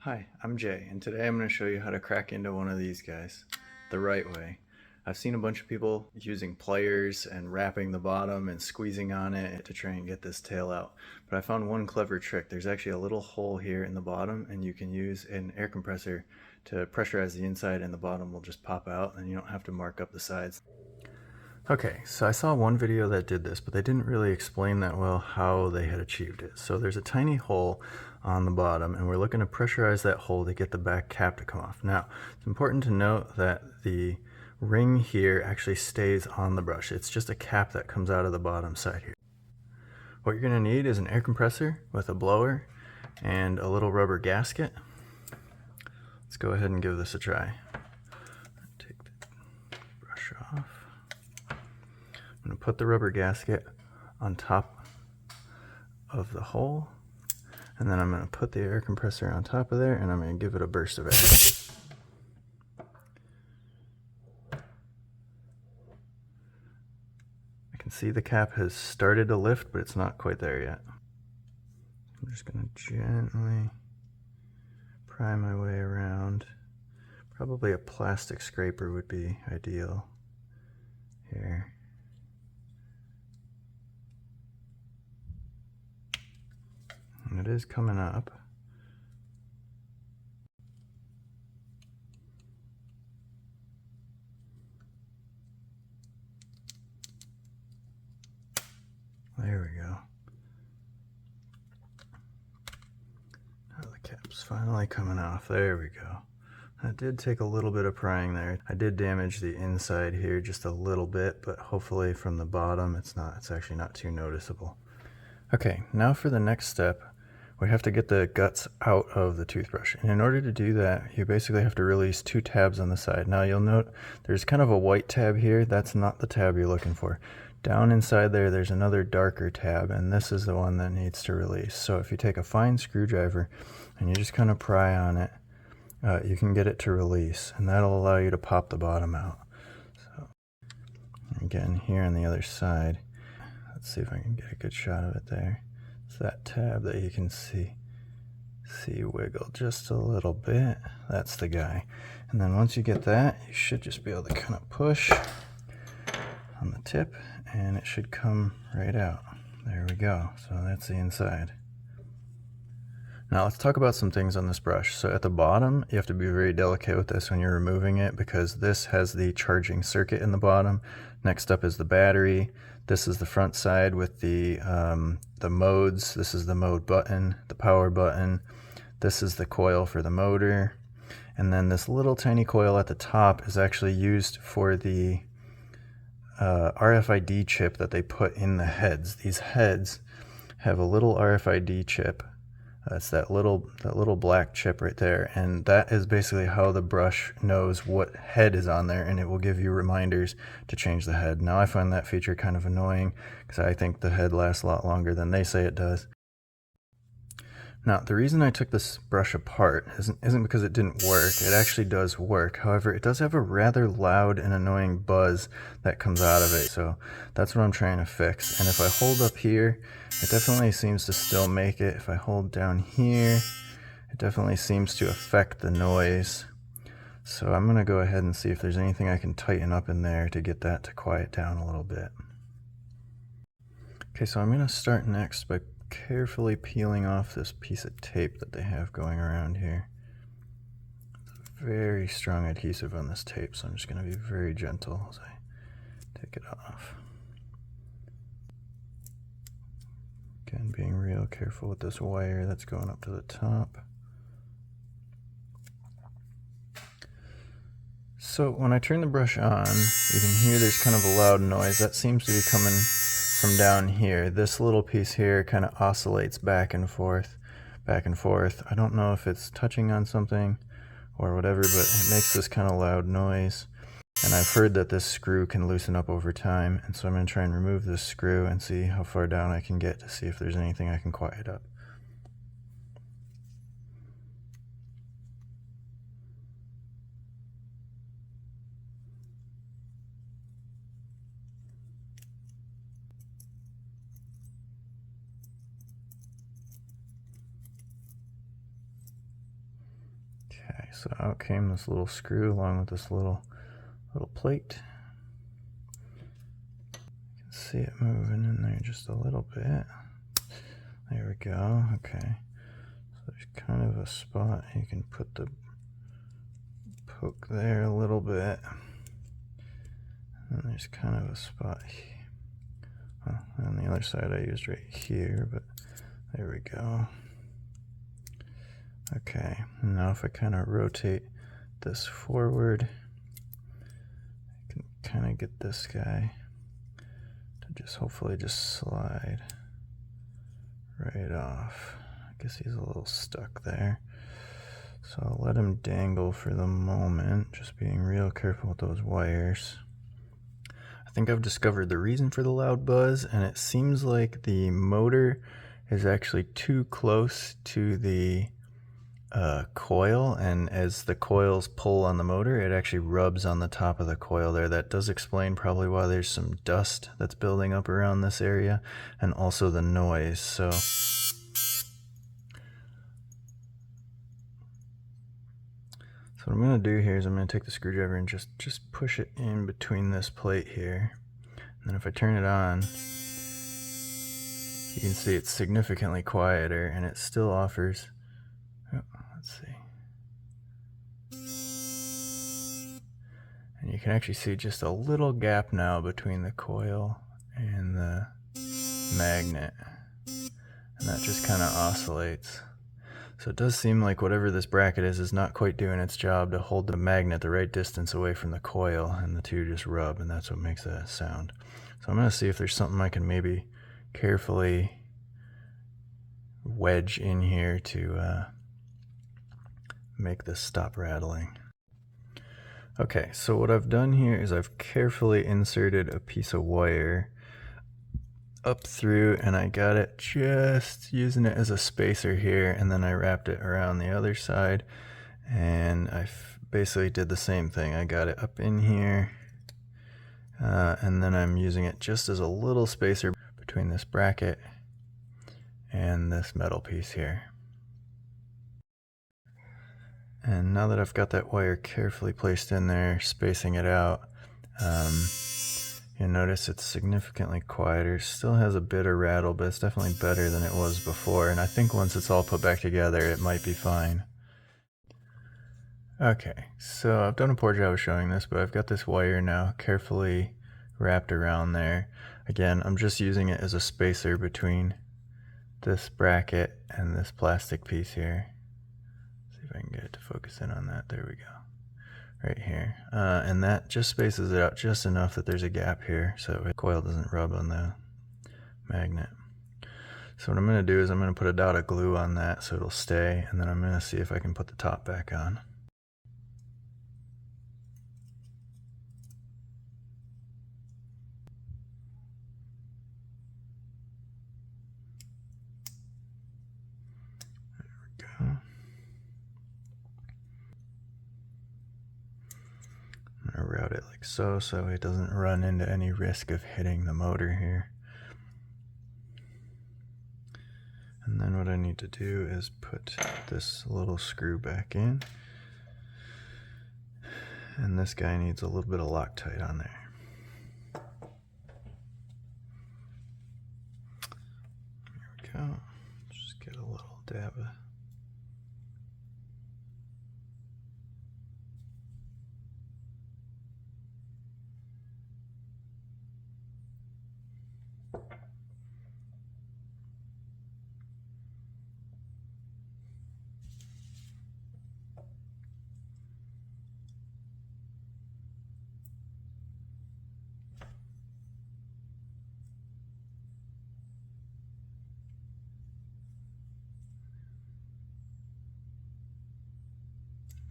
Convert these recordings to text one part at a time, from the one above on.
Hi, I'm Jay, and today I'm going to show you how to crack into one of these guys the right way. I've seen a bunch of people using pliers and wrapping the bottom and squeezing on it to try and get this tail out. But I found one clever trick. There's actually a little hole here in the bottom, and you can use an air compressor to pressurize the inside, and the bottom will just pop out, and you don't have to mark up the sides. Okay, so I saw one video that did this, but they didn't really explain that well how they had achieved it. So there's a tiny hole on the bottom, and we're looking to pressurize that hole to get the back cap to come off. Now, it's important to note that the ring here actually stays on the brush. It's just a cap that comes out of the bottom side here. What you're going to need is an air compressor with a blower and a little rubber gasket. Let's go ahead and give this a try. Take the brush off. I'm going to put the rubber gasket on top of the hole, and then I'm going to put the air compressor on top of there, and I'm going to give it a burst of air. I can see the cap has started to lift, but it's not quite there yet. I'm just going to gently pry my way around. Probably a plastic scraper would be ideal here. And it is coming up. There we go. Now the cap's finally coming off. There we go. That did take a little bit of prying there. I did damage the inside here just a little bit, but hopefully from the bottom it's actually not too noticeable. Okay, now for the next step, we have to get the guts out of the toothbrush. And in order to do that, you basically have to release two tabs on the side. Now you'll note there's kind of a white tab here. That's not the tab you're looking for. Down inside there, there's another darker tab, and this is the one that needs to release. So if you take a fine screwdriver and you just kind of pry on it, you can get it to release, and that'll allow you to pop the bottom out. So again, here on the other side, let's see if I can get a good shot of it there. It's that tab that you can see wiggle just a little bit. That's the guy. And then once you get that, you should just be able to kind of push on the tip, and it should come right out. There we go. So that's the inside. Now let's talk about some things on this brush. So at the bottom, you have to be very delicate with this when you're removing it, because this has the charging circuit in the bottom. Next up is the battery. This is the front side with the modes. This is the mode button, the power button. This is the coil for the motor. And then this little tiny coil at the top is actually used for the RFID chip that they put in the heads. These heads have a little RFID chip. That's that little black chip right there, and that is basically how the brush knows what head is on there, and it will give you reminders to change the head. Now I find that feature kind of annoying because I think the head lasts a lot longer than they say it does. Now, the reason I took this brush apart isn't because it didn't work. It actually does work. However, it does have a rather loud and annoying buzz that comes out of it. So that's what I'm trying to fix. And if I hold up here, it definitely seems to still make it. If I hold down here, it definitely seems to affect the noise. So I'm going to go ahead and see if there's anything I can tighten up in there to get that to quiet down a little bit. Okay, so I'm going to start next by carefully peeling off this piece of tape that they have going around here. It's a very strong adhesive on this tape, so I'm just going to be very gentle as I take it off. Again, being real careful with this wire that's going up to the top. So when I turn the brush on, you can hear there's kind of a loud noise. That seems to be coming from down here. This little piece here kind of oscillates back and forth, back and forth. I don't know if it's touching on something or whatever, but it makes this kind of loud noise. And I've heard that this screw can loosen up over time, and so I'm going to try and remove this screw and see how far down I can get to see if there's anything I can quiet up. Okay, so out came this little screw along with this little plate. You can see it moving in there just a little bit. There we go. Okay, so there's kind of a spot you can put the poke there a little bit, and there's kind of a spot here. Well, on the other side I used right here, but there we go. Okay, now if I kind of rotate this forward, I can kind of get this guy to just hopefully just slide right off. I guess he's a little stuck there. So I'll let him dangle for the moment, just being real careful with those wires. I think I've discovered the reason for the loud buzz, and it seems like the motor is actually too close to the coil, and as the coils pull on the motor, it actually rubs on the top of the coil there. That does explain probably why there's some dust that's building up around this area, and also the noise. So what I'm going to do here is I'm going to take the screwdriver and just push it in between this plate here, and then if I turn it on, you can see it's significantly quieter, and it still offers, oh, let's see, and you can actually see just a little gap now between the coil and the magnet, and that just kind of oscillates. So it does seem like whatever this bracket is not quite doing its job to hold the magnet the right distance away from the coil, and the two just rub, and that's what makes that sound. So I'm going to see if there's something I can maybe carefully wedge in here to make this stop rattling. Okay, so what I've done here is I've carefully inserted a piece of wire up through, and I got it just using it as a spacer here, and then I wrapped it around the other side, and I basically did the same thing. I got it up in here, and then I'm using it just as a little spacer between this bracket and this metal piece here. And now that I've got that wire carefully placed in there, spacing it out, you'll notice it's significantly quieter. Still has a bit of rattle, but it's definitely better than it was before, and I think once it's all put back together, it might be fine. Okay, so I've done a poor job of showing this, but I've got this wire now carefully wrapped around there. Again, I'm just using it as a spacer between this bracket and this plastic piece here. See if I can get it to focus in on that. There we go. Right here, and that just spaces it out just enough that there's a gap here so the coil doesn't rub on the magnet. So what I'm going to do is I'm going to put a dot of glue on that so it'll stay, and then I'm going to see if I can put the top back on. There we go. I'm going to route it like so it doesn't run into any risk of hitting the motor here. And then what I need to do is put this little screw back in, and this guy needs a little bit of Loctite on there. There we go. Just get a little dab of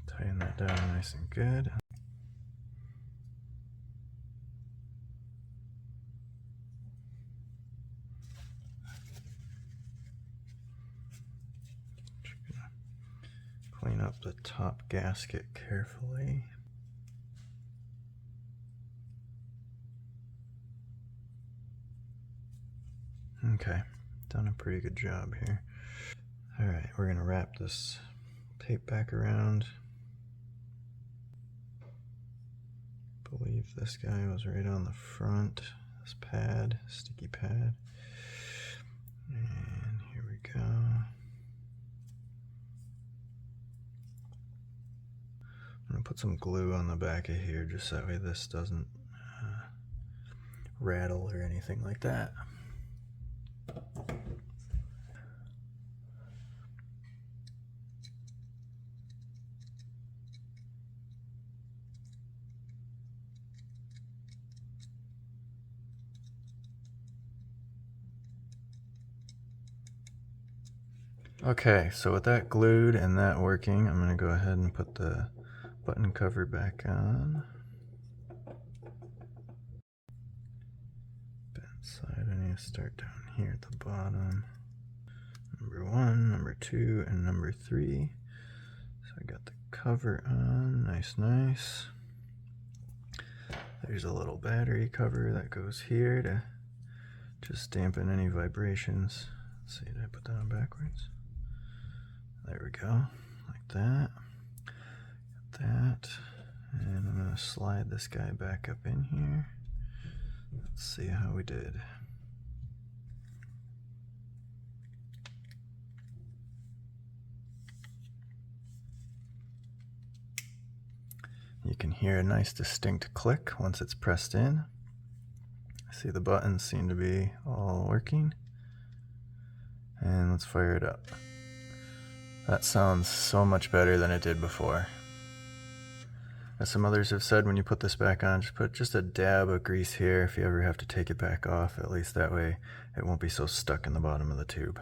tighten that down nice and good. Clean up the top gasket carefully. Okay, done a pretty good job here. Alright, we're going to wrap this tape back around. believe this guy was right on the front, this pad, sticky pad. And here we go. I'm going to put some glue on the back of here just that way this doesn't rattle or anything like that. Okay, so with that glued and that working, I'm going to go ahead and put the button cover back on. Bent side, I need to start down here at the bottom. Number 1, number 2, and number 3. So I got the cover on, nice. There's a little battery cover that goes here to just dampen any vibrations. Let's see, did I put that on backwards? There we go, like that. Got that. And I'm going to slide this guy back up in here. Let's see how we did. You can hear a nice distinct click once it's pressed in. See the buttons seem to be all working. And let's fire it up. That sounds so much better than it did before. As some others have said, when you put this back on, just put just a dab of grease here if you ever have to take it back off. At least that way it won't be so stuck in the bottom of the tube.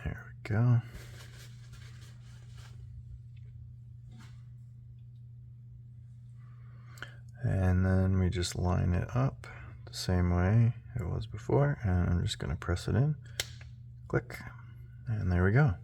There we go. And then we just line it up the same way it was before, and I'm just going to press it in, click, and there we go.